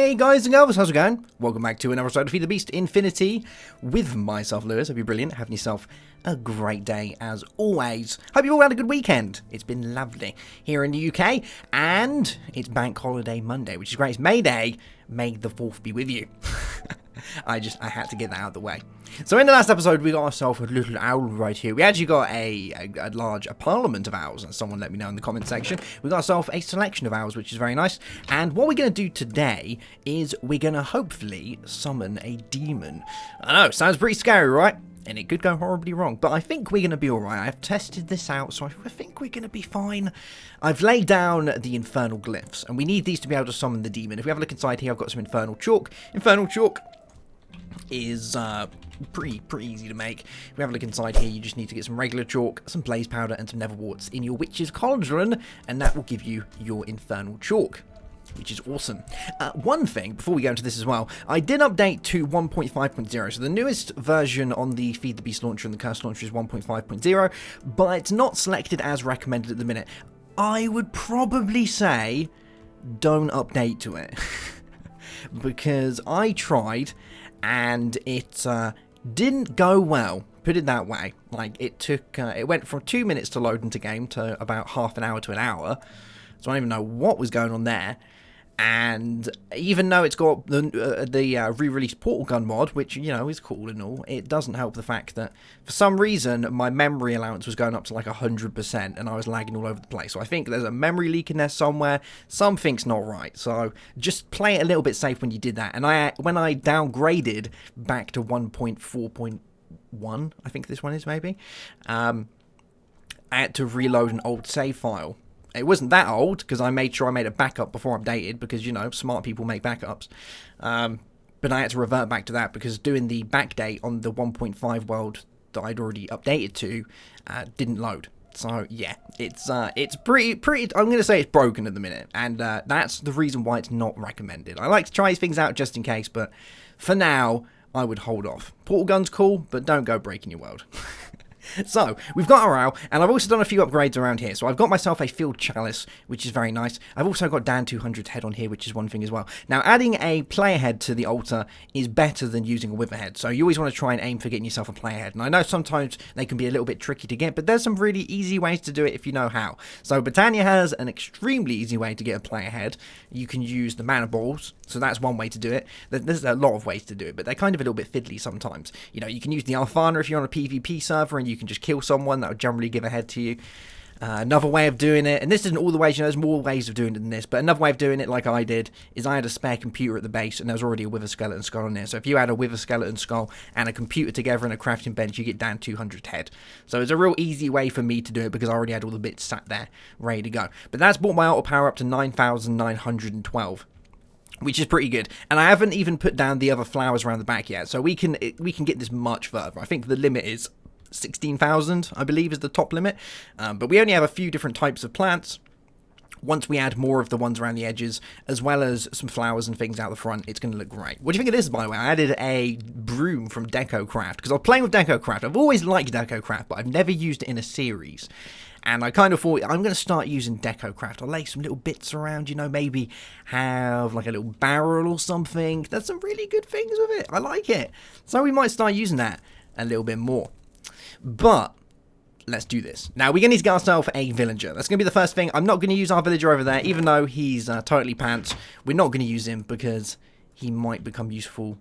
Hey guys and girls, how's it going? Welcome back to another episode of FTB Infinity with myself, Lewis. Hope you're brilliant, having yourself a great day as always. Hope you all had a good weekend. It's been lovely here in the UK, and it's Bank Holiday Monday, which is great. It's May Day. May the 4th be with you. I had to get that out of the way. So in the last episode, we got ourselves a little owl right here. We actually got a parliament of owls, and someone let me know in the comment section. We got ourselves a selection of owls, which is very nice. And what we're going to do today is we're going to hopefully summon a demon. I know, sounds pretty scary, right? And it could go horribly wrong, but I think we're going to be alright. I've tested this out, so I think we're going to be fine. I've laid down the infernal glyphs, and we need these to be able to summon the demon. If we have a look inside here, I've got some infernal chalk. Infernal chalk is pretty easy to make. If we have a look inside here, you just need to get some regular chalk, some blaze powder, and some nether warts in your witch's cauldron, and that will give you your infernal chalk, which is awesome. One thing, before we go into this as well, I did update to 1.5.0, so the newest version on the FTB Launcher and the Curse Launcher is 1.5.0, but it's not selected as recommended at the minute. I would probably say don't update to it, because I tried, and it didn't go well. Put it that way. Like, it went from 2 minutes to load into game to about half an hour to an hour. So I don't even know what was going on there. And even though it's got the re-released portal gun mod, which, you know, is cool and all, it doesn't help the fact that for some reason my memory allowance was going up to like 100% and I was lagging all over the place. So I think there's a memory leak in there somewhere. Something's not right. So just play it a little bit safe when you did that. And when I downgraded back to 1.4.1, I think this one is maybe, I had to reload an old save file. It wasn't that old, because I made sure I made a backup before I updated, because, you know, smart people make backups. But I had to revert back to that, because doing the backdate on the 1.5 world that I'd already updated to didn't load. So, yeah, it's pretty, I'm going to say it's broken at the minute, and that's the reason why it's not recommended. I like to try things out just in case, but for now, I would hold off. Portal gun's cool, but don't go breaking your world. So, we've got our owl, and I've also done a few upgrades around here. So, I've got myself a field chalice, which is very nice. I've also got Dan 200 head on here, which is one thing as well. Now, adding a player head to the altar is better than using a wither head. So, you always want to try and aim for getting yourself a player head. And I know sometimes they can be a little bit tricky to get, but there's some really easy ways to do it if you know how. So, Britannia has an extremely easy way to get a player head. You can use the mana balls. So that's one way to do it. There's a lot of ways to do it, but they're kind of a little bit fiddly sometimes. You know, you can use the Alfana if you're on a PvP server and you can just kill someone. That would generally give a head to you. Another way of doing it, and this isn't all the ways, you know, there's more ways of doing it than this, but another way of doing it, like I did, is I had a spare computer at the base, and there was already a wither skeleton skull on there. So if you add a wither skeleton skull and a computer together in a crafting bench, you get down 200 head. So it's a real easy way for me to do it, because I already had all the bits sat there, ready to go. But that's brought my auto power up to 9,912. Which is pretty good, and I haven't even put down the other flowers around the back yet, so we can get this much further. I think the limit is 16,000, I believe, is the top limit, but we only have a few different types of plants. Once we add more of the ones around the edges, as well as some flowers and things out the front, it's going to look great. What do you think of this, by the way? I added a broom from DecoCraft, because I was playing with DecoCraft. I've always liked DecoCraft, but I've never used it in a series. And I kind of thought, I'm going to start using DecoCraft. I'll lay some little bits around, you know, maybe have like a little barrel or something. There's some really good things with it. I like it. So we might start using that a little bit more. But let's do this. Now, we're going to need to get ourselves a villager. That's going to be the first thing. I'm not going to use our villager over there, even though he's totally pants. We're not going to use him because he might become useful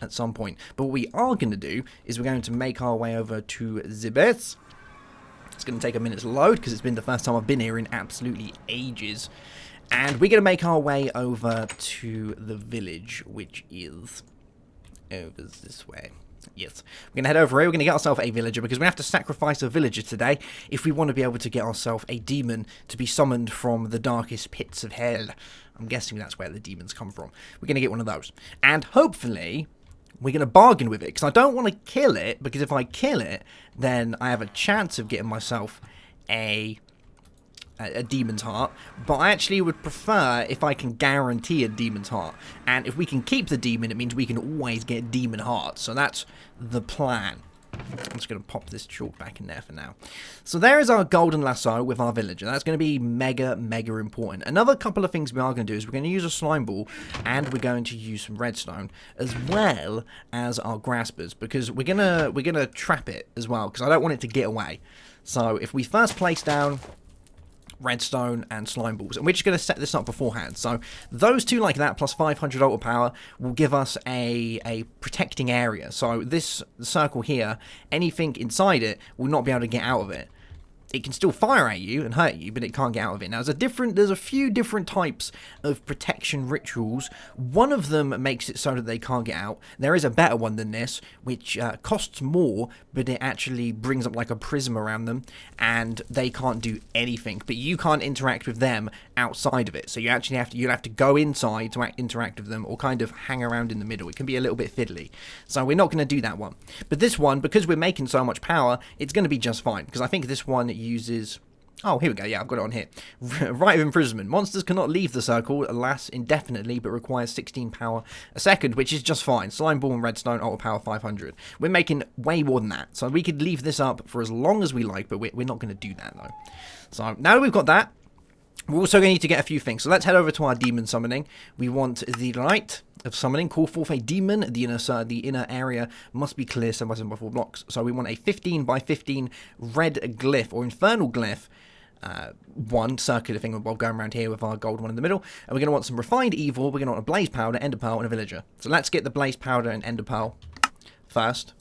at some point. But what we are going to do is we're going to make our way over to the base. It's going to take a minute to load because it's been the first time I've been here in absolutely ages. And we're going to make our way over to the village, which is over this way. Yes, we're going to head over here. We're going to get ourselves a villager because we have to sacrifice a villager today if we want to be able to get ourselves a demon to be summoned from the darkest pits of hell. I'm guessing that's where the demons come from. We're going to get one of those. And hopefully we're going to bargain with it, because I don't want to kill it, because if I kill it, then I have a chance of getting myself a demon's heart, but I actually would prefer if I can guarantee a demon's heart. And if we can keep the demon, it means we can always get demon hearts, so that's the plan. I'm just going to pop this chalk back in there for now. So there is our golden lasso with our villager. That's going to be mega important. Another couple of things we are going to do is we're going to use a slime ball, and we're going to use some redstone as well as our graspers, because we're gonna trap it as well, because I don't want it to get away. So if we first place down redstone and slime balls, and we're just going to set this up beforehand, so those two like that plus 500 ultra power will give us a protecting area. So this circle here, anything inside it will not be able to get out of it. It can still fire at you and hurt you, but it can't get out of it. Now, there's a few different types of protection rituals. One of them makes it so that they can't get out. There is a better one than this, which costs more, but it actually brings up like a prism around them, and they can't do anything. But you can't interact with them outside of it. So you actually you'll have to go inside to interact with them, or kind of hang around in the middle. It can be a little bit fiddly. So we're not going to do that one. But this one, because we're making so much power, it's going to be just fine. Because I think this one uses... Oh, here we go. Yeah, I've got it on here. Right of imprisonment. Monsters cannot leave the circle, last indefinitely, but requires 16 power a second, which is just fine. Slime ball and redstone, ultra power 500. We're making way more than that. So we could leave this up for as long as we like, but we're not going to do that, though. So now that we've got that, we're also going to need to get a few things. So let's head over to our demon summoning. We want the light of summoning. Call forth a demon. The inner area must be clear 7 by 7 by 4 blocks. So we want a 15 by 15 red glyph or infernal glyph. One circular thing while going around here with our gold one in the middle. And we're going to want some refined evil. We're going to want a blaze powder, ender pearl, and a villager. So let's get the blaze powder and ender pearl first.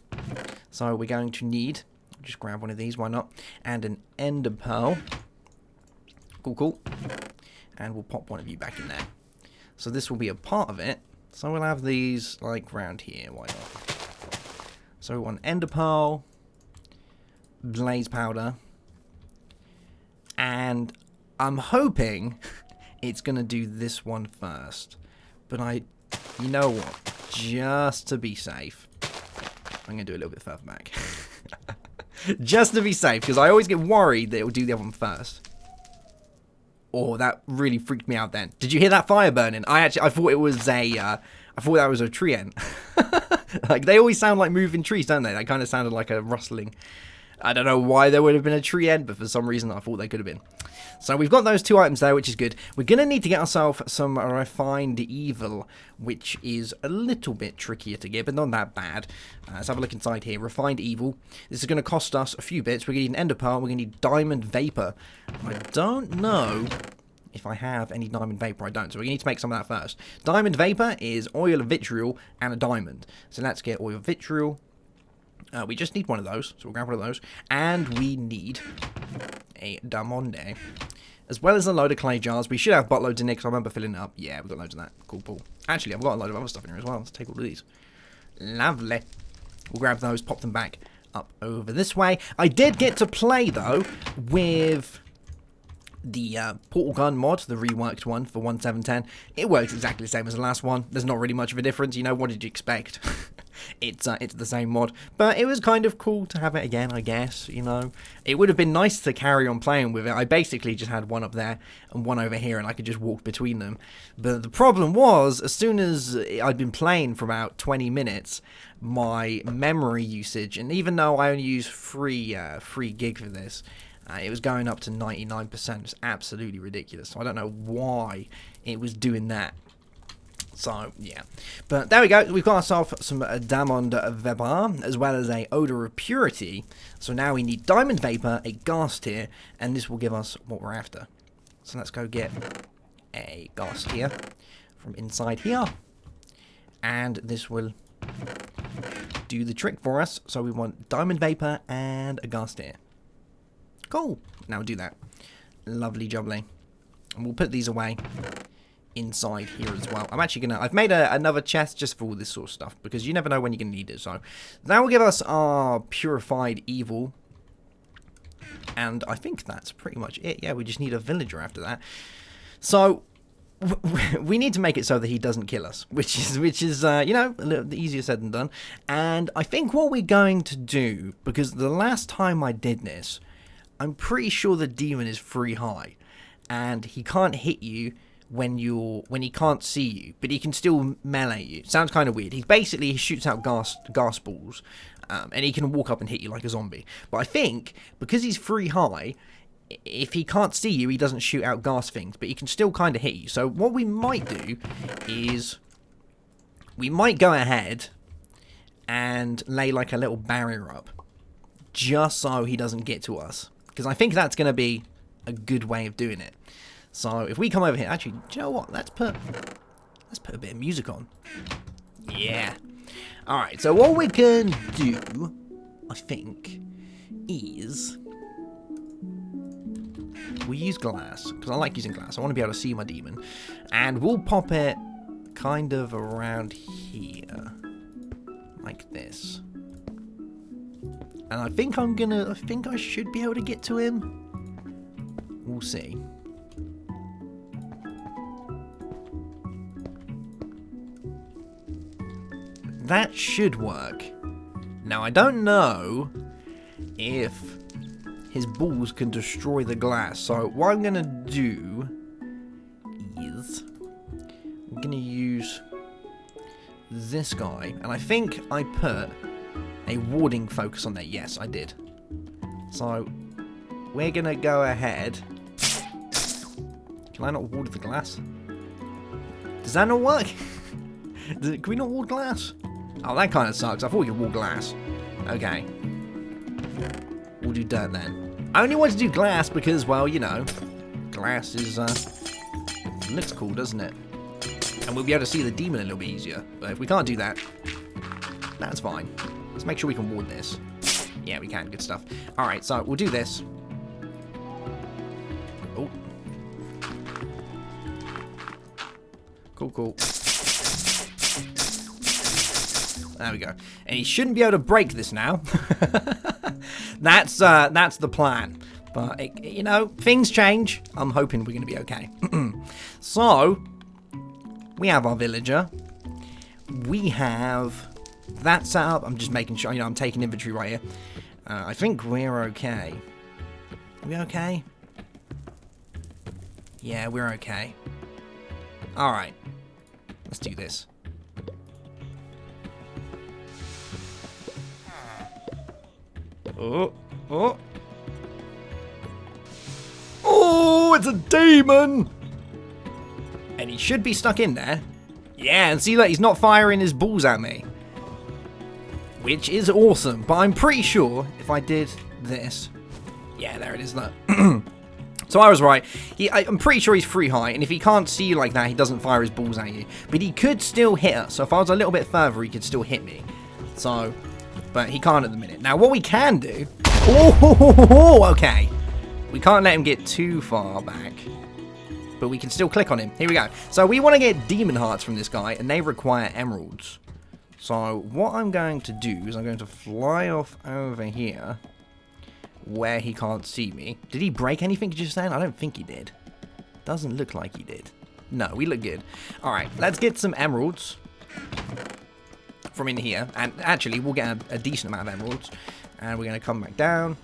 So we're going to need, just grab one of these, why not? And an ender pearl. Cool. And we'll pop one of you back in there. So this will be a part of it. So we'll have these like round here, why not? So we want ender pearl, blaze powder, and I'm hoping it's going to do this one first. But you know what? Just to be safe, I'm going to do a little bit further back. Just to be safe, because I always get worried that it will do the other one first. Oh, that really freaked me out then. Did you hear that fire burning? I thought it was I thought that was a tree ant. Like, they always sound like moving trees, don't they? That kind of sounded like a rustling. I don't know why there would have been a tree ant, but for some reason I thought they could have been. So we've got those two items there, which is good. We're going to need to get ourselves some refined evil, which is a little bit trickier to get, but not that bad. Let's have a look inside here. Refined evil. This is going to cost us a few bits. We're going to need an ender pearl. We're going to need diamond vapor. I don't know if I have any diamond vapor. I don't, so we need to make some of that first. Diamond vapor is oil of vitriol and a diamond. So let's get oil of vitriol. We just need one of those, so we'll grab one of those. And we need a diamond, as well as a load of clay jars. We should have buttloads in here, because I remember filling it up. Yeah, we've got loads of that. Cool. Actually, I've got a load of other stuff in here as well. Let's take all of these. Lovely. We'll grab those, pop them back up over this way. I did get to play, though, with the portal gun mod, the reworked one for 1.7.10. It works exactly the same as the last one. There's not really much of a difference. You know, what did you expect? It's the same mod, but it was kind of cool to have it again, I guess. You know, it would have been nice to carry on playing with it. I basically just had one up there and one over here, and I could just walk between them. But the problem was, as soon as I'd been playing for about 20 minutes, my memory usage, and even though I only use 3 gig for this, it was going up to 99%. It's absolutely ridiculous. So I don't know why it was doing that. So, yeah. But there we go. We've got ourselves some diamond vapor, as well as a odor of purity. So now we need diamond vapor, a ghast tear, and this will give us what we're after. So let's go get a ghast tear from inside here. And this will do the trick for us. So we want diamond vapor and a ghast tear. Cool. Now we'll do that. Lovely jubbly. And we'll put these away inside here as well. I've made another chest just for all this sort of stuff, because you never know when you're going to need it. So that will give us our purified evil, and I think that's pretty much it. Yeah, we just need a villager after that. So we need to make it so that he doesn't kill us, which is you know, a little easier said than done. And I think what we're going to do, because the last time I did this, I'm pretty sure the demon is free high, and he can't hit you when he can't see you, but he can still melee you. Sounds kind of weird. He shoots out gas balls, And he can walk up and hit you like a zombie. But I think, because he's free high, if he can't see you, he doesn't shoot out gas things, but he can still kind of hit you. So what we might do is we might go ahead and lay like a little barrier up, just so he doesn't get to us, because I think that's going to be a good way of doing it. So if we come over here, actually, do you know what? Let's put a bit of music on. Yeah. All right. So what we can do, I think, is we use glass, because I like using glass. I want to be able to see my demon, and we'll pop it kind of around here, like this. And I think I should be able to get to him. We'll see. That should work. Now, I don't know if his balls can destroy the glass. So what I'm going to do is I'm going to use this guy. And I think I put a warding focus on there. Yes, I did. So we're going to go ahead. Can I not ward the glass? Does that not work? Can we not ward glass? Oh, that kind of sucks. I thought we could ward glass. Okay. We'll do dirt then. I only want to do glass because, well, you know, glass is, looks cool, doesn't it? And we'll be able to see the demon a little bit easier. But if we can't do that, that's fine. Let's make sure we can ward this. Yeah, we can. Good stuff. Alright, so we'll do this. Oh. Cool. There we go. And he shouldn't be able to break this now. That's the plan. But, you know, things change. I'm hoping we're going to be okay. So, we have our villager. We have that set up. I'm just making sure, you know, I'm taking inventory right here. I think we're okay. Are we okay? Yeah, we're okay. Alright. Let's do this. Oh, it's a demon! And he should be stuck in there. Yeah, and see that he's not firing his balls at me. Which is awesome, but I'm pretty sure if I did this... Yeah, there it is, look. So I was right. I'm pretty sure he's free high, and if he can't see you like that, he doesn't fire his balls at you. But he could still hit us, so if I was a little bit further, he could still hit me. So... But he can't at the minute. Now, what we can do... Oh, okay. We can't let him get too far back. But we can still click on him. Here we go. So we want to get demon hearts from this guy, and they require emeralds. So what I'm going to do is I'm going to fly off over here, where he can't see me. Did he break anything just then? I don't think he did. Doesn't look like he did. No, we look good. Alright, let's get some emeralds from in here, and actually we'll get a decent amount of emeralds, and we're going to come back down,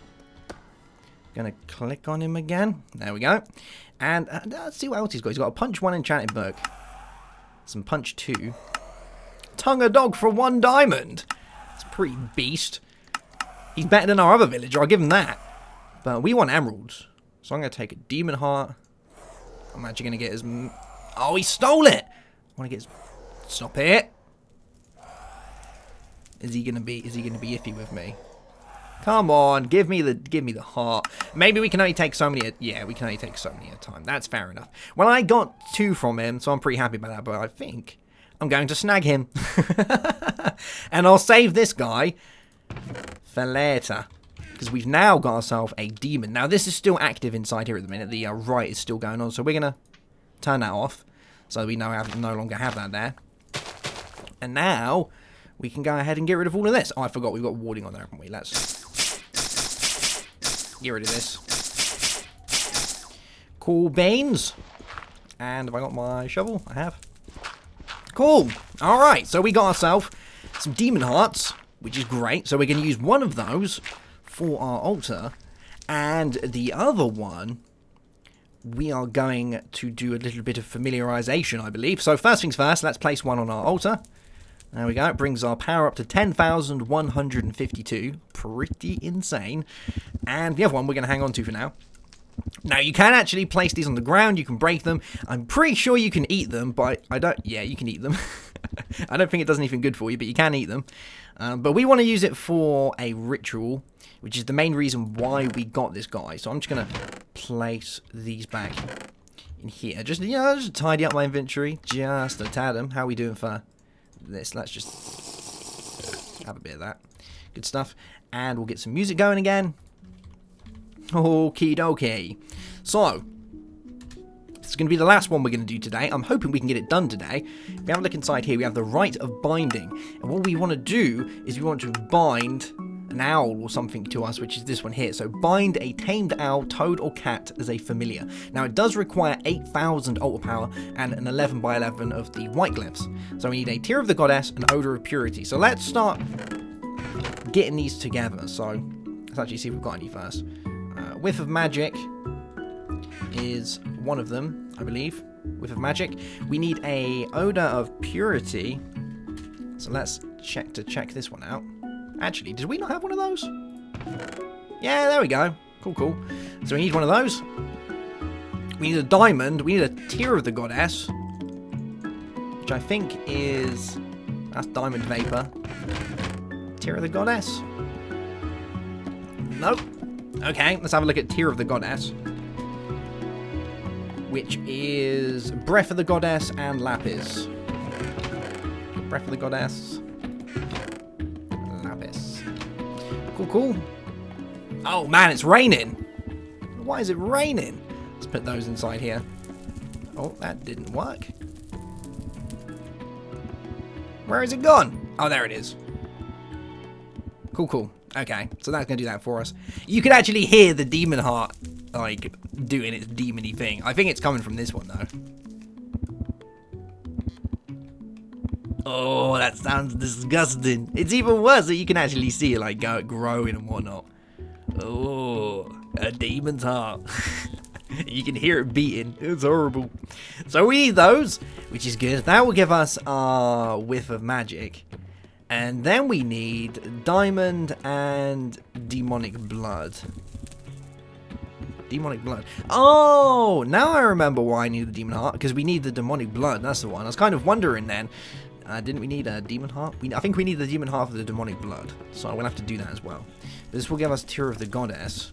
going to click on him again, there we go, and let's see what else he's got. He's got a punch 1 enchanted book, some punch 2, tongue a dog for 1 diamond. It's pretty beast. He's better than our other villager, I'll give him that, but we want emeralds, so I'm going to take a demon heart. I'm actually going to get his... Oh, he stole it. I want to get his... Stop it. Is he gonna be iffy with me? Come on, give me the heart. Maybe we can only take so many. Yeah, we can only take so many at a time. That's fair enough. Well, I got 2 from him, so I'm pretty happy about that. But I think I'm going to snag him, and I'll save this guy for later because we've now got ourselves a demon. Now this is still active inside here at the minute. The right is still going on, so we're gonna turn that off so we no longer have that there. And now we can go ahead and get rid of all of this. Oh, I forgot we've got warding on there, haven't we? Let's get rid of this. Cool beans. And have I got my shovel? I have. Cool. Alright, so we got ourselves some demon hearts, which is great. So we're going to use one of those for our altar. And the other one, we are going to do a little bit of familiarization, I believe. So first things first, let's place one on our altar. There we go. It brings our power up to 10,152. Pretty insane. And the other one we're going to hang on to for now. Now, you can actually place these on the ground. You can break them. I'm pretty sure you can eat them, but I don't... Yeah, you can eat them. I don't think it does anything good for you, but you can eat them. But we want to use it for a ritual, which is the main reason why we got this guy. So I'm just going to place these back in here. Just, you know, just tidy up my inventory. Just a tad. How are we doing for this? Let's just have a bit of that. Good stuff. And we'll get some music going again. Okie dokie. So, this is going to be the last one we're going to do today. I'm hoping we can get it done today. If we have a look inside here, we have the rite of binding. And what we want to do is we want to bind an owl or something to us, which is this one here. So, bind a tamed owl, toad, or cat as a familiar. Now, it does require 8,000 altar power and an 11 by 11 of the white glyphs. So, we need a tear of the goddess and odor of purity. So, let's start getting these together. So, let's actually see if we've got any first. Whiff of magic is one of them, I believe. Whiff of magic. We need a odor of purity. So let's check this one out. Actually, did we not have one of those? Yeah, there we go. Cool, cool. So we need one of those. We need a diamond. We need a tear of the goddess, which I think is... That's diamond vapor. Tear of the goddess. Nope. Okay, let's have a look at Tear of the Goddess, which is Breath of the Goddess and Lapis. Breath of the Goddess, Lapis. Cool, cool. Oh man, it's raining. Why is it raining? Let's put those inside here. Oh, that didn't work. Where is it gone? Oh, there it is. Cool, cool. Okay, so that's going to do that for us. You can actually hear the demon heart, like, doing its demony thing. I think it's coming from this one, though. Oh, that sounds disgusting. It's even worse that you can actually see it, like, growing and whatnot. Oh, a demon's heart. You can hear it beating. It's horrible. So we need those, which is good. That will give us our whiff of magic. And then we need diamond and demonic blood. Demonic blood. Oh, now I remember why I need the demon heart. Because we need the demonic blood. That's the one. I was kind of wondering then. Didn't we need a demon heart? I think we need the demon heart of the demonic blood. So we'll have to do that as well. This will give us Tear of the Goddess.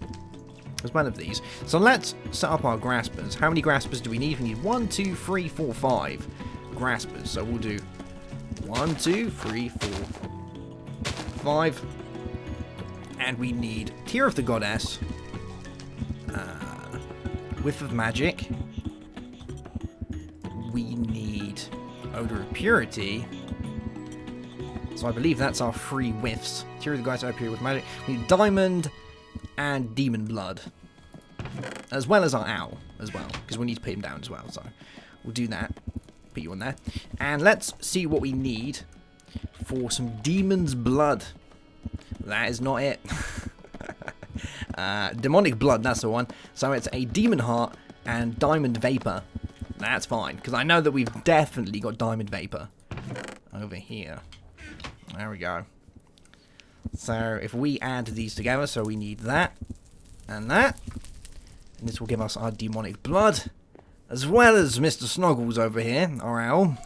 As one of these. So let's set up our graspers. How many graspers do we need? We need 1, 2, 3, 4, 5 graspers. So we'll do 1, 2, 3, 4, 5. And we need Tear of the Goddess. Whiff of magic. We need Odor of Purity. So I believe that's our 3 whiffs. Tear of the Goddess, Odor of Purity, with magic. We need diamond and demon blood. As well as our owl as well. Because we need to put him down as well. So we'll do that. Put you on there. And let's see what we need for some demon's blood. That is not it. Demonic blood, that's the one. So it's a demon heart and diamond vapor. That's fine, because I know that we've definitely got diamond vapor over here. There we go. So if we add these together, so we need that and that. And this will give us our demonic blood. As well as Mr. Snoggles over here, our owl.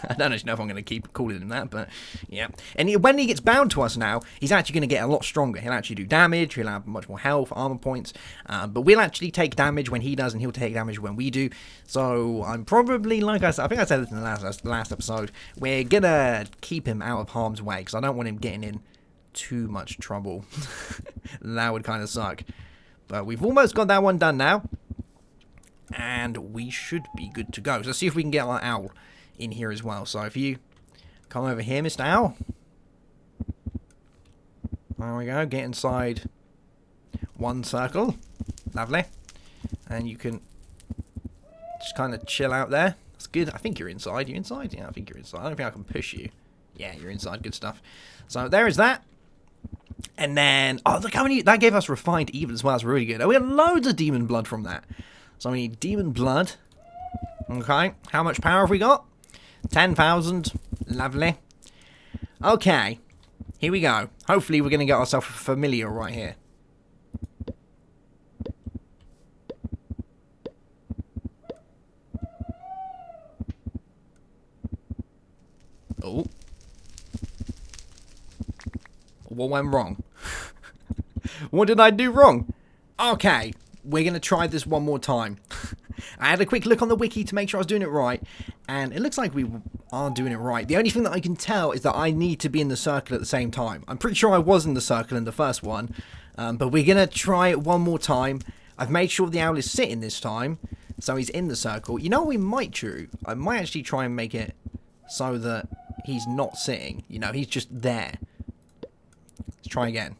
I don't actually know if I'm going to keep calling him that, but yeah. And when he gets bound to us now, he's actually going to get a lot stronger. He'll actually do damage, he'll have much more health, armor points, but we'll actually take damage when he does, and he'll take damage when we do. So I'm probably, like I said, I think I said this in the last episode, we're going to keep him out of harm's way, because I don't want him getting in too much trouble. That would kind of suck. But we've almost got that one done now. And we should be good to go. So let's see if we can get our owl in here as well. So if you come over here, Mr. Owl. There we go. Get inside one circle. Lovely. And you can just kind of chill out there. That's good. I think you're inside. You inside? Yeah, I think you're inside. I don't think I can push you. Yeah, you're inside. Good stuff. So there is that. And then, oh, look how many, that gave us refined evil as well. That's really good. Oh, we have loads of demon blood from that. So we need demon blood. Okay, how much power have we got? 10,000. Lovely. Okay, here we go. Hopefully we're going to get ourselves familiar right here. Oh. What went wrong? What did I do wrong? Okay, we're going to try this one more time. I had a quick look on the wiki to make sure I was doing it right, and it looks like we are doing it right. The only thing that I can tell is that I need to be in the circle at the same time. I'm pretty sure I was in the circle in the first one, but we're going to try it one more time. I've made sure the owl is sitting this time, so he's in the circle. You know what we might do? I might actually try and make it so that he's not sitting. You know, he's just there. Let's try again.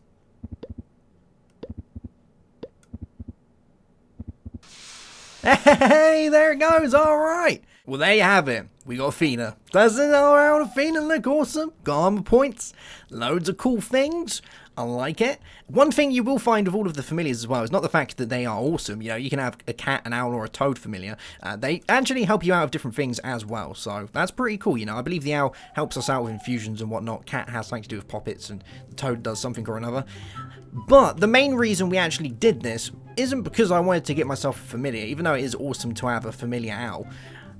Hey, there it goes. All right. Well, there you have it. We got Athena. Doesn't our Athena look awesome? Got armor points. Loads of cool things. I like it. One thing you will find with all of the familiars as well is not the fact that they are awesome. You know, you can have a cat, an owl, or a toad familiar. They actually help you out of different things as well. So that's pretty cool. You know, I believe the owl helps us out with infusions and whatnot. Cat has something to do with poppets, and the toad does something or another. But the main reason we actually did this isn't because I wanted to get myself familiar, even though it is awesome to have a familiar owl.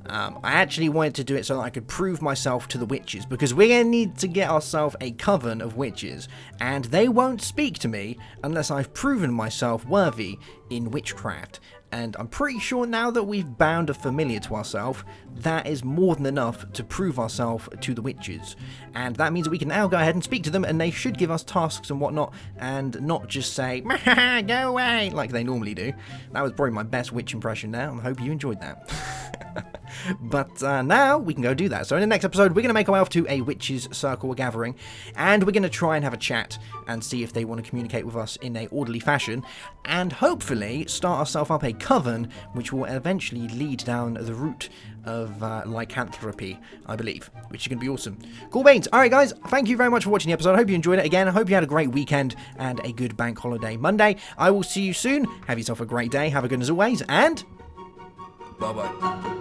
I actually wanted to do it so that I could prove myself to the witches, because we're going to need to get ourselves a coven of witches, and they won't speak to me unless I've proven myself worthy in witchcraft. And I'm pretty sure now that we've bound a familiar to ourselves, that is more than enough to prove ourselves to the witches. And that means that we can now go ahead and speak to them, and they should give us tasks and whatnot, and not just say, go away, like they normally do. That was probably my best witch impression there. I hope you enjoyed that. But now we can go do that. So in the next episode, we're going to make our way off to a witches' circle gathering, and we're going to try and have a chat and see if they want to communicate with us in a orderly fashion, and hopefully start ourselves up a coven, which will eventually lead down the route of lycanthropy, I believe, which is going to be awesome. Cool beans. All right, guys, thank you very much for watching the episode. I hope you enjoyed it. Again, I hope you had a great weekend and a good bank holiday Monday. I will see you soon. Have yourself a great day. Have a good one as always, and bye-bye.